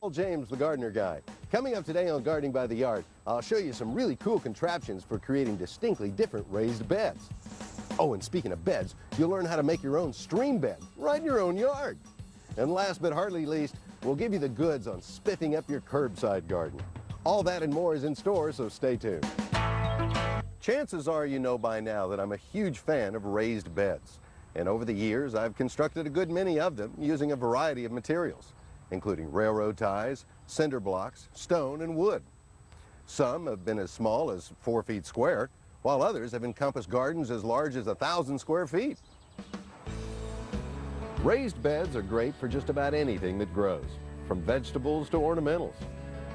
James, the gardener guy. Coming up today on Gardening by the Yard, I'll show you some really cool contraptions for creating distinctly different raised beds. Oh, and speaking of beds, you'll learn how to make your own stream bed right in your own yard. And last but hardly least, we'll give you the goods on spiffing up your curbside garden. All that and more is in store, so stay tuned. Chances are you know by now that I'm a huge fan of raised beds. And over the years, I've constructed a good many of them using a variety of materials, including railroad ties, cinder blocks, stone, and wood. Some have been as small as 4 feet square, while others have encompassed gardens as large as 1,000 square feet. Raised beds are great for just about anything that grows, from vegetables to ornamentals.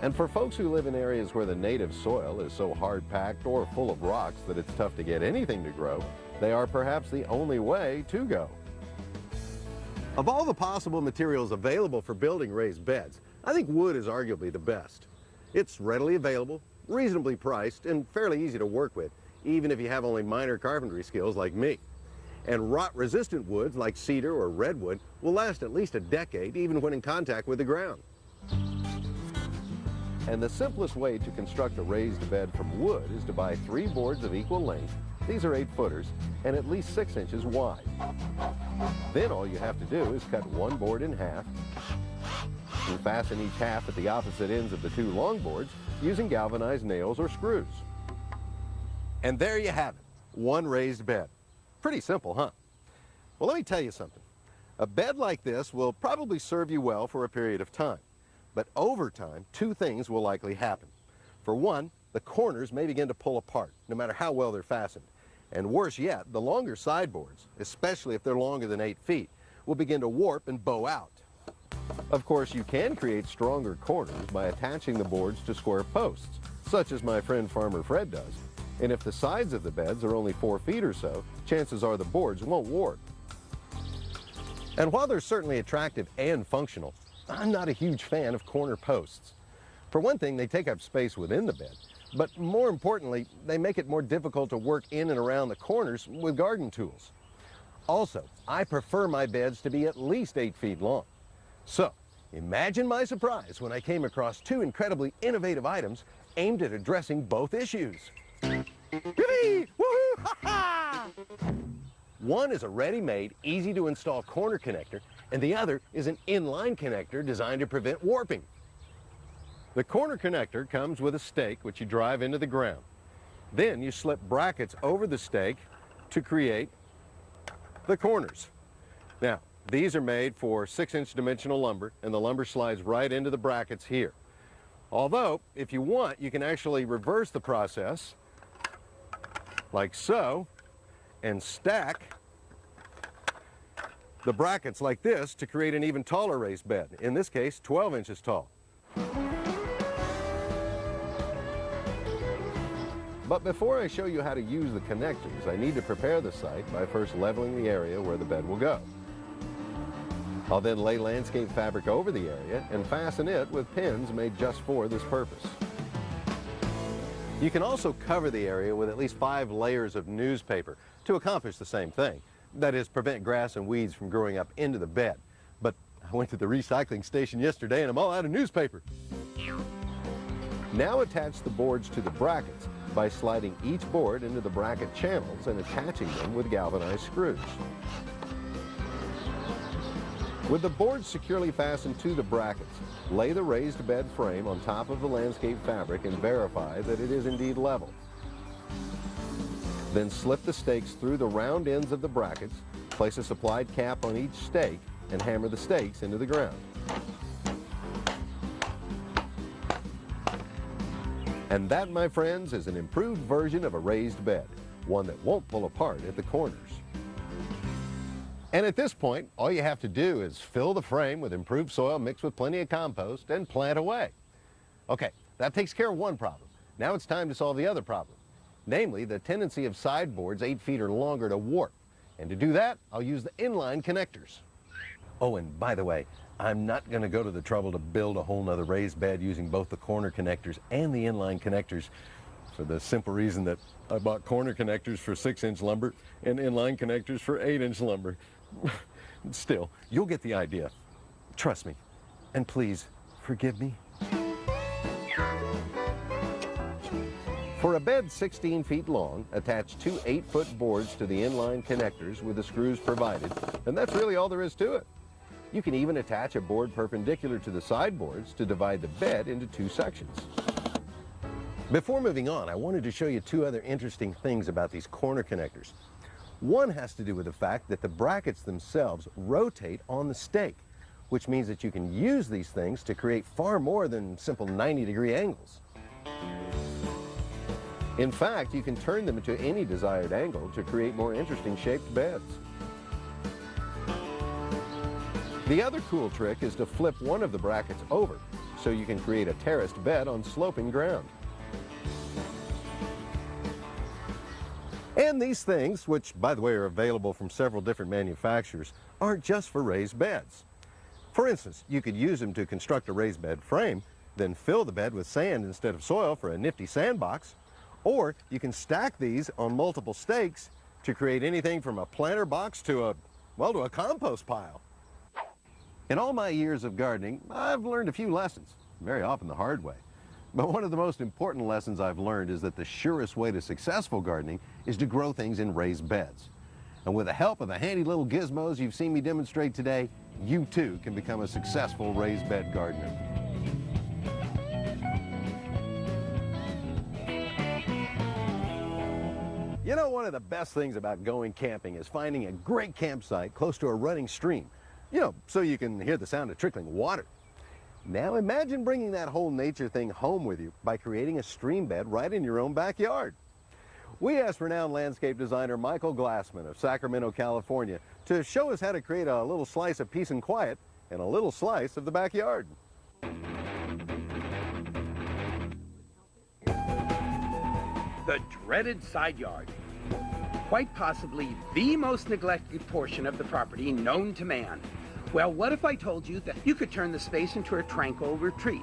And for folks who live in areas where the native soil is so hard-packed or full of rocks that it's tough to get anything to grow, they are perhaps the only way to go. Of all the possible materials available for building raised beds, I think wood is arguably the best. It's readily available, reasonably priced, and fairly easy to work with, even if you have only minor carpentry skills like me. And rot-resistant woods like cedar or redwood will last at least a decade, even when in contact with the ground. And the simplest way to construct a raised bed from wood is to buy 3 boards of equal length, these are 8-footers, and at least 6 inches wide. Then all you have to do is cut one board in half and fasten each half at the opposite ends of the 2 long boards using galvanized nails or screws. And there you have it, one raised bed. Pretty simple, huh? Well, let me tell you something. A bed like this will probably serve you well for a period of time. But over time, 2 things will likely happen. For one, the corners may begin to pull apart, no matter how well they're fastened. And worse yet, the longer sideboards, especially if they're longer than 8 feet, will begin to warp and bow out. Of course, you can create stronger corners by attaching the boards to square posts, such as my friend Farmer Fred does. And if the sides of the beds are only 4 feet or so, chances are the boards won't warp. And while they're certainly attractive and functional, I'm not a huge fan of corner posts. For one thing, they take up space within the bed, but more importantly, they make it more difficult to work in and around the corners with garden tools. Also, I prefer my beds to be at least 8 feet long. So, imagine my surprise when I came across 2 incredibly innovative items aimed at addressing both issues. Yippee! Woohoo! Ha-ha! One is a ready-made, easy-to-install corner connector, and the other is an inline connector designed to prevent warping. The corner connector comes with a stake which you drive into the ground. Then you slip brackets over the stake to create the corners. Now, these are made for 6-inch dimensional lumber, and the lumber slides right into the brackets here. Although, if you want, you can actually reverse the process, like so, and stack the brackets like this to create an even taller raised bed, in this case 12 inches tall. But before I show you how to use the connectors, I need to prepare the site by first leveling the area where the bed will go. I'll then lay landscape fabric over the area and fasten it with pins made just for this purpose. You can also cover the area with at least 5 layers of newspaper to accomplish the same thing. That is, prevent grass and weeds from growing up into the bed. But I went to the recycling station yesterday and I'm all out of newspaper. Now attach the boards to the brackets by sliding each board into the bracket channels and attaching them with galvanized screws. With the boards securely fastened to the brackets, lay the raised bed frame on top of the landscape fabric and verify that it is indeed level. Then slip the stakes through the round ends of the brackets, place a supplied cap on each stake, and hammer the stakes into the ground. And that, my friends, is an improved version of a raised bed, one that won't pull apart at the corners. And at this point, all you have to do is fill the frame with improved soil mixed with plenty of compost and plant away. Okay, that takes care of one problem. Now it's time to solve the other problem, namely the tendency of sideboards 8 feet or longer to warp. And to do that, I'll use the inline connectors. Oh, and by the way, I'm not going to go to the trouble to build a whole nother raised bed using both the corner connectors and the inline connectors, for the simple reason that I bought corner connectors for 6-inch lumber and inline connectors for 8-inch lumber. Still, you'll get the idea. Trust me. And please, forgive me? For a bed 16 feet long, attach two 8-foot boards to the inline connectors with the screws provided, and that's really all there is to it. You can even attach a board perpendicular to the sideboards to divide the bed into two sections. Before moving on, I wanted to show you two other interesting things about these corner connectors. One has to do with the fact that the brackets themselves rotate on the stake, which means that you can use these things to create far more than simple 90-degree angles. In fact, you can turn them into any desired angle to create more interesting shaped beds. The other cool trick is to flip one of the brackets over so you can create a terraced bed on sloping ground. And these things, which by the way are available from several different manufacturers, aren't just for raised beds. For instance, you could use them to construct a raised bed frame, then fill the bed with sand instead of soil for a nifty sandbox. Or you can stack these on multiple stakes to create anything from a planter box to a compost pile. In all my years of gardening, I've learned a few lessons, very often the hard way. But one of the most important lessons I've learned is that the surest way to successful gardening is to grow things in raised beds. And with the help of the handy little gizmos you've seen me demonstrate today, you too can become a successful raised bed gardener. You know, one of the best things about going camping is finding a great campsite close to a running stream. So you can hear the sound of trickling water. Now imagine bringing that whole nature thing home with you by creating a stream bed right in your own backyard. We asked renowned landscape designer Michael Glassman of Sacramento, California, to show us how to create a little slice of peace and quiet and a little slice of the backyard. The dreaded side yard. Quite possibly the most neglected portion of the property known to man. Well, what if I told you that you could turn the space into a tranquil retreat?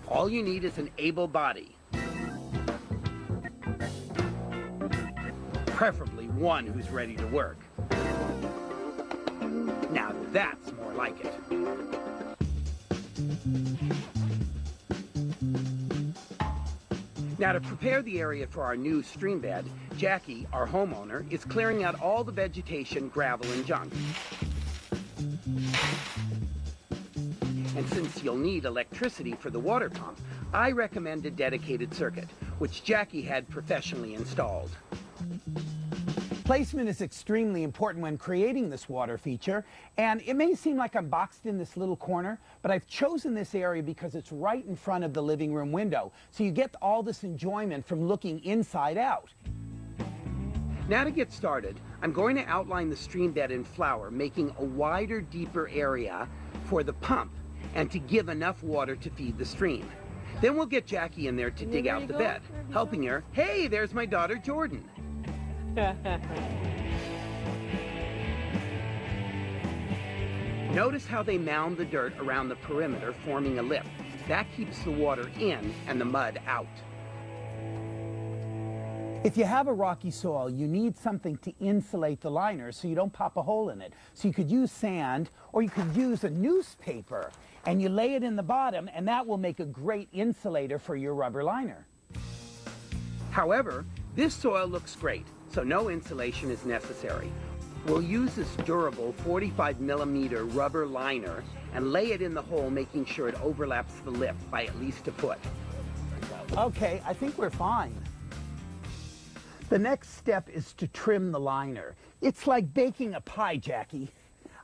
All you need is an able body. Preferably one who's ready to work. Now that's more like it. Now, to prepare the area for our new stream bed, Jackie, our homeowner, is clearing out all the vegetation, gravel, and junk. And since you'll need electricity for the water pump, I recommend a dedicated circuit, which Jackie had professionally installed. Placement is extremely important when creating this water feature, and it may seem like I'm boxed in this little corner, but I've chosen this area because it's right in front of the living room window, so you get all this enjoyment from looking inside out. Now to get started, I'm going to outline the stream bed in flower, making a wider, deeper area for the pump and to give enough water to feed the stream. Then we'll get Jackie in there to dig out the bed, helping her. Hey, there's my daughter, Jordan. Notice how they mound the dirt around the perimeter, forming a lip. That keeps the water in and the mud out. If you have a rocky soil, you need something to insulate the liner so you don't pop a hole in it. So you could use sand, or you could use a newspaper, and you lay it in the bottom, and that will make a great insulator for your rubber liner. However, this soil looks great, so no insulation is necessary. We'll use this durable 45mm rubber liner and lay it in the hole, making sure it overlaps the lip by at least a foot. Okay, I think we're fine. The next step is to trim the liner. It's like baking a pie, Jackie.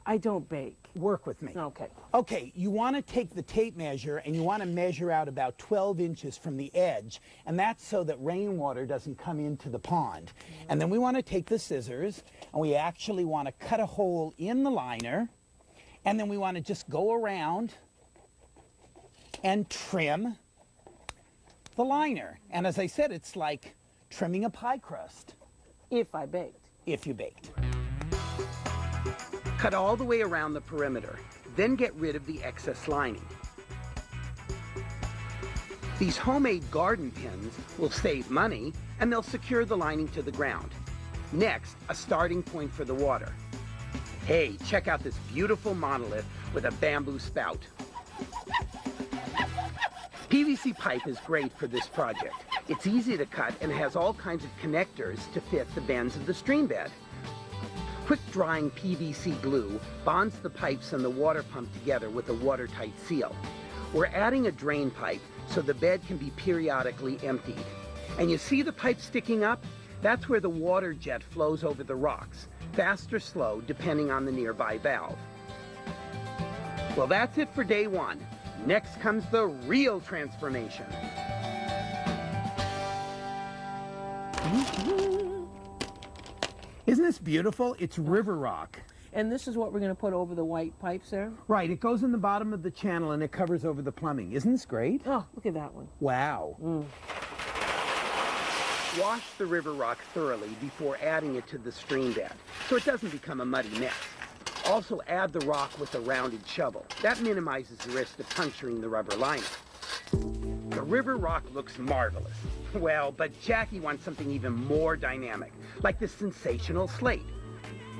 I don't bake. Work with me. Okay. Okay, you want to take the tape measure and you want to measure out about 12 inches from the edge, and that's so that rainwater doesn't come into the pond. And then we want to take the scissors and we actually want to cut a hole in the liner, and then we want to just go around and trim the liner. And as I said, it's like trimming a pie crust. If I baked. If you baked. Cut all the way around the perimeter, then get rid of the excess lining. These homemade garden pins will save money, and they'll secure the lining to the ground. Next, a starting point for the water. Hey, check out this beautiful monolith with a bamboo spout. PVC pipe is great for this project. It's easy to cut and has all kinds of connectors to fit the bends of the stream bed. Quick drying PVC glue bonds the pipes and the water pump together with a watertight seal. We're adding a drain pipe so the bed can be periodically emptied. And you see the pipe sticking up? That's where the water jet flows over the rocks, fast or slow depending on the nearby valve. Well, that's it for day one. Next comes the real transformation. Isn't this beautiful? It's river rock. And this is what we're going to put over the white pipes there? Right, it goes in the bottom of the channel and it covers over the plumbing. Isn't this great? Oh, look at that one. Wow. Wash the river rock thoroughly before adding it to the stream bed so it doesn't become a muddy mess. Also add the rock with a rounded shovel. That minimizes the risk of puncturing the rubber liner. The river rock looks marvelous. Well, but Jackie wants something even more dynamic, like this sensational slate.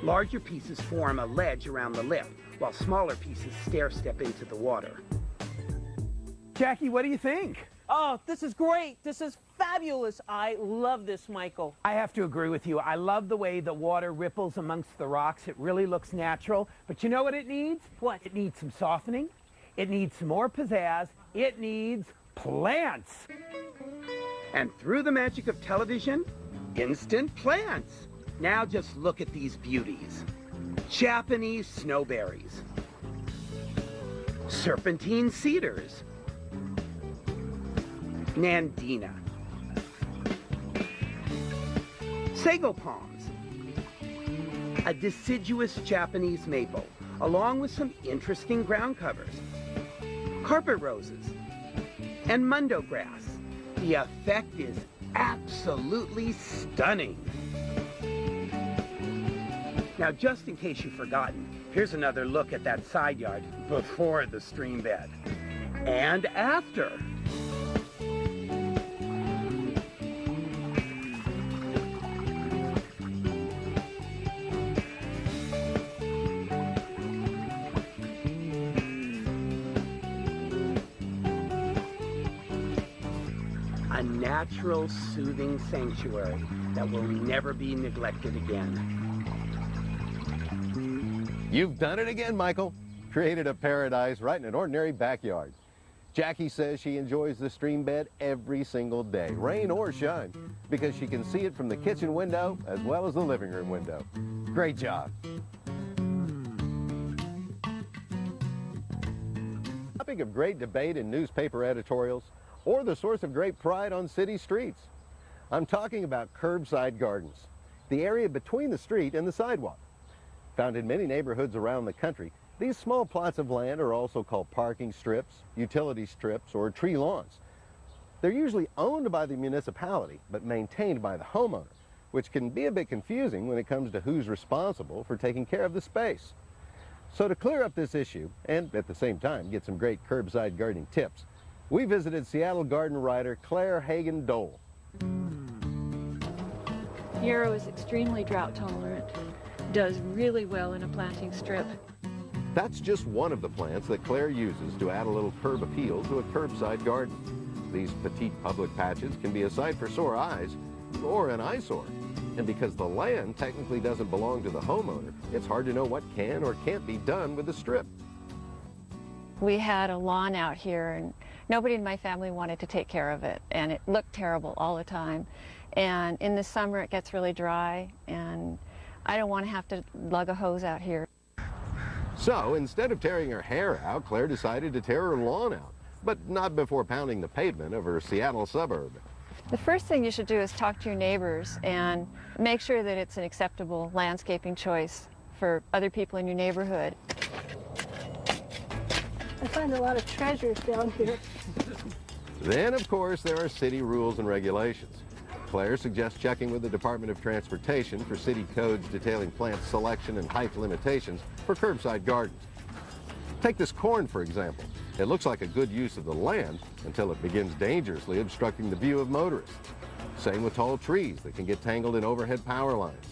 Larger pieces form a ledge around the lip, while smaller pieces stair-step into the water. Jackie, what do you think? Oh, this is great. This is fabulous. I love this, Michael. I have to agree with you. I love the way the water ripples amongst the rocks. It really looks natural. But you know what it needs? What? It needs some softening. It needs some more pizzazz. It needs plants. And through the magic of television, instant plants. Now just look at these beauties. Japanese snowberries, serpentine cedars, Nandina, sago palms, a deciduous Japanese maple, along with some interesting ground covers, carpet roses, and mundo grass. The effect is absolutely stunning. Now, just in case you've forgotten, here's another look at that side yard before the stream bed and after. A natural, soothing sanctuary that will never be neglected again. You've done it again, Michael. Created a paradise right in an ordinary backyard. Jackie says she enjoys the stream bed every single day, rain or shine, because she can see it from the kitchen window as well as the living room window. Great job. Topic of great debate in newspaper editorials, or the source of great pride on city streets. I'm talking about Curbside Gardens, the area between the street and the sidewalk. Found in many neighborhoods around the country, these small plots of land are also called parking strips, utility strips, or tree lawns. They're usually owned by the municipality, but maintained by the homeowner, which can be a bit confusing when it comes to who's responsible for taking care of the space. So to clear up this issue, and at the same time get some great curbside gardening tips, we visited Seattle garden writer Claire Hagen-Dole. Yarrow is extremely drought tolerant, does really well in a planting strip. That's just one of the plants that Claire uses to add a little curb appeal to a curbside garden. These petite public patches can be a sight for sore eyes or an eyesore. And because the land technically doesn't belong to the homeowner, it's hard to know what can or can't be done with the strip. We had a lawn out here and nobody in my family wanted to take care of it, and it looked terrible all the time. And in the summer it gets really dry, and I don't want to have to lug a hose out here. So instead of tearing her hair out, Claire decided to tear her lawn out, but not before pounding the pavement of her Seattle suburb. The first thing you should do is talk to your neighbors and make sure that it's an acceptable landscaping choice for other people in your neighborhood. I find a lot of treasures down here. Then, of course, there are city rules and regulations. Claire suggests checking with the Department of Transportation for city codes detailing plant selection and height limitations for curbside gardens. Take this corn, for example. It looks like a good use of the land until it begins dangerously obstructing the view of motorists. Same with tall trees that can get tangled in overhead power lines.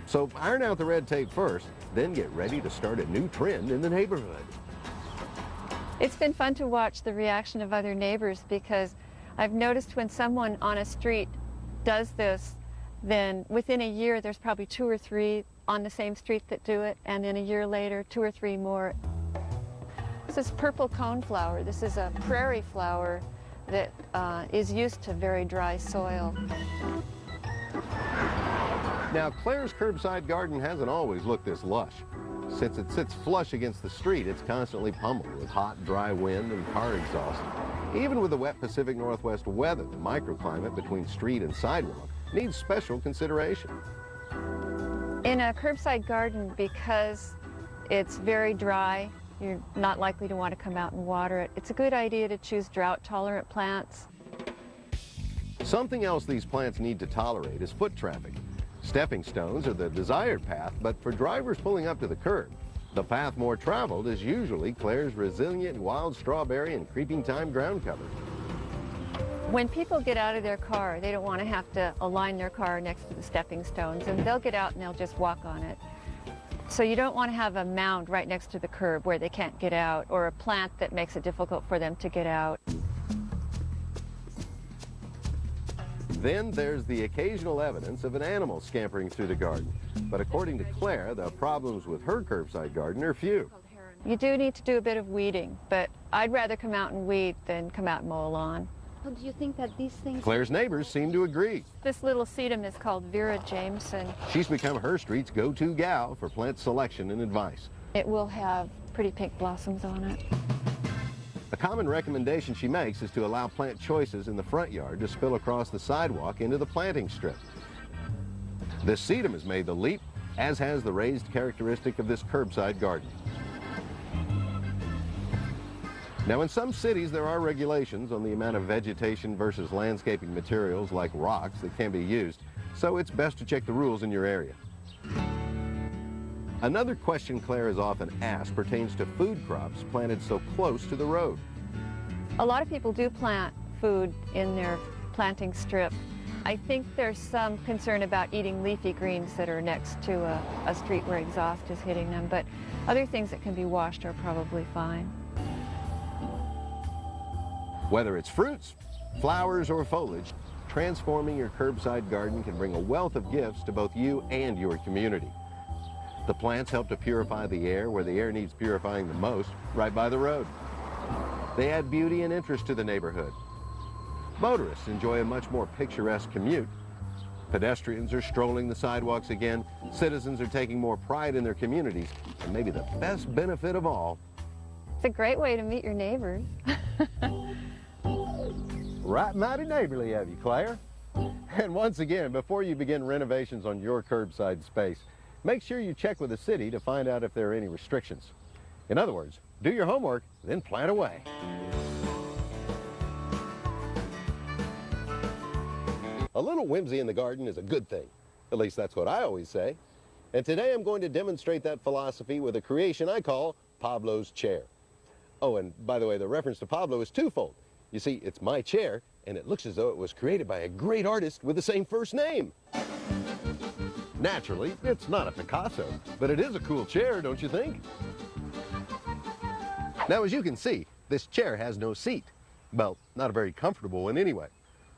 So iron out the red tape first, then get ready to start a new trend in the neighborhood. It's been fun to watch the reaction of other neighbors because I've noticed when someone on a street does this, then within a year there's probably 2 or 3 on the same street that do it, and then a year later 2 or 3 more. This is purple coneflower. This is a prairie flower that is used to very dry soil. Now, Claire's curbside garden hasn't always looked this lush. Since it sits flush against the street, it's constantly pummeled with hot, dry wind and car exhaust. Even with the wet Pacific Northwest weather, the microclimate between street and sidewalk needs special consideration. In a curbside garden, because it's very dry, you're not likely to want to come out and water it. It's a good idea to choose drought-tolerant plants. Something else these plants need to tolerate is foot traffic. Stepping stones are the desired path, but for drivers pulling up to the curb, the path more traveled is usually Claire's resilient wild strawberry and creeping thyme ground cover. When people get out of their car, they don't want to have to align their car next to the stepping stones, and they'll get out and they'll just walk on it. So you don't want to have a mound right next to the curb where they can't get out, or a plant that makes it difficult for them to get out. Then there's the occasional evidence of an animal scampering through the garden. But according to Claire, the problems with her curbside garden are few. You do need to do a bit of weeding, but I'd rather come out and weed than come out and mow a lawn. So do you think that these things... Claire's neighbors seem to agree. This little sedum is called Vera Jameson. She's become her street's go-to gal for plant selection and advice. It will have pretty pink blossoms on it. A common recommendation she makes is to allow plant choices in the front yard to spill across the sidewalk into the planting strip. This sedum has made the leap, as has the raised characteristic of this curbside garden. Now, in some cities, there are regulations on the amount of vegetation versus landscaping materials like rocks that can be used, so it's best to check the rules in your area. Another question Claire is often asked pertains to food crops planted so close to the road. A lot of people do plant food in their planting strip. I think there's some concern about eating leafy greens that are next to a street where exhaust is hitting them, but other things that can be washed are probably fine. Whether it's fruits, flowers, or foliage, transforming your curbside garden can bring a wealth of gifts to both you and your community. The plants help to purify the air where the air needs purifying the most, right by the road. They add beauty and interest to the neighborhood. Motorists enjoy a much more picturesque commute. Pedestrians are strolling the sidewalks again. Citizens are taking more pride in their communities. And maybe the best benefit of all, It's a great way to meet your neighbors. right mighty neighborly of you, Claire. And once again, before you begin renovations on your curbside space, make sure you check with the city to find out if there are any restrictions. In other words, do your homework, then plant away. A little whimsy in the garden is a good thing. At least that's what I always say. And today I'm going to demonstrate that philosophy with a creation I call Pablos Chair. Oh, and by the way, the reference to Pablo is twofold. You see, it's my chair, and it looks as though it was created by a great artist with the same first name. Naturally, it's not a Picasso, but it is a cool chair, don't you think? Now, as you can see, this chair has no seat. Well, not a very comfortable one anyway.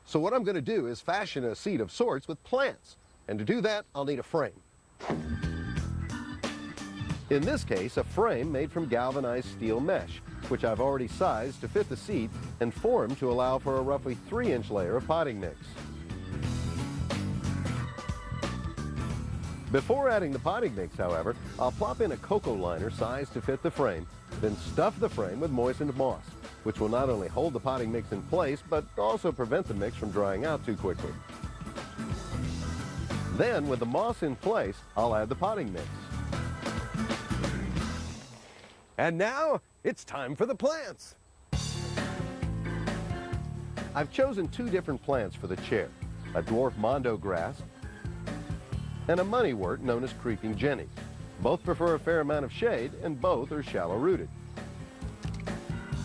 So what I'm going to do is fashion a seat of sorts with plants. And to do that, I'll need a frame. In this case, a frame made from galvanized steel mesh, which I've already sized to fit the seat and formed to allow for a roughly 3-inch layer of potting mix. Before adding the potting mix, however, I'll plop in a cocoa liner sized to fit the frame, then stuff the frame with moistened moss, which will not only hold the potting mix in place, but also prevent the mix from drying out too quickly. Then, with the moss in place, I'll add the potting mix. And now, it's time for the plants. I've chosen 2 different plants for the chair, a dwarf mondo grass and a moneywort known as creeping jenny. Both prefer a fair amount of shade, and both are shallow rooted.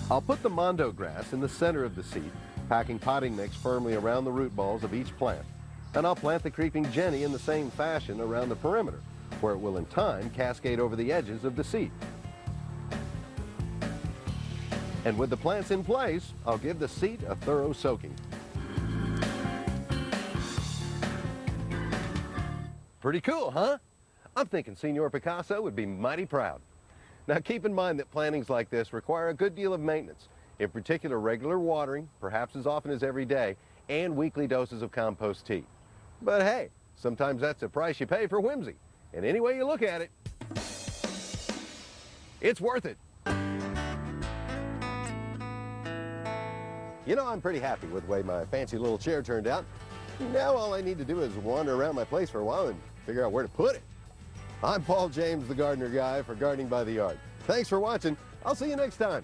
I'll put the mondo grass in the center of the seat, packing potting mix firmly around the root balls of each plant. And I'll plant the creeping jenny in the same fashion around the perimeter, where it will in time cascade over the edges of the seat. And with the plants in place, I'll give the seat a thorough soaking. Pretty cool, huh? I'm thinking Senor Picasso would be mighty proud. Now keep in mind that plantings like this require a good deal of maintenance, in particular regular watering, perhaps as often as every day, and weekly doses of compost tea. But hey, sometimes that's the price you pay for whimsy. And any way you look at it, it's worth it. You know, I'm pretty happy with the way my fancy little chair turned out. Now all I need to do is wander around my place for a while and figure out where to put it. I'm Paul James, the Gardener Guy for Gardening by the Yard. Thanks for watching. I'll see you next time.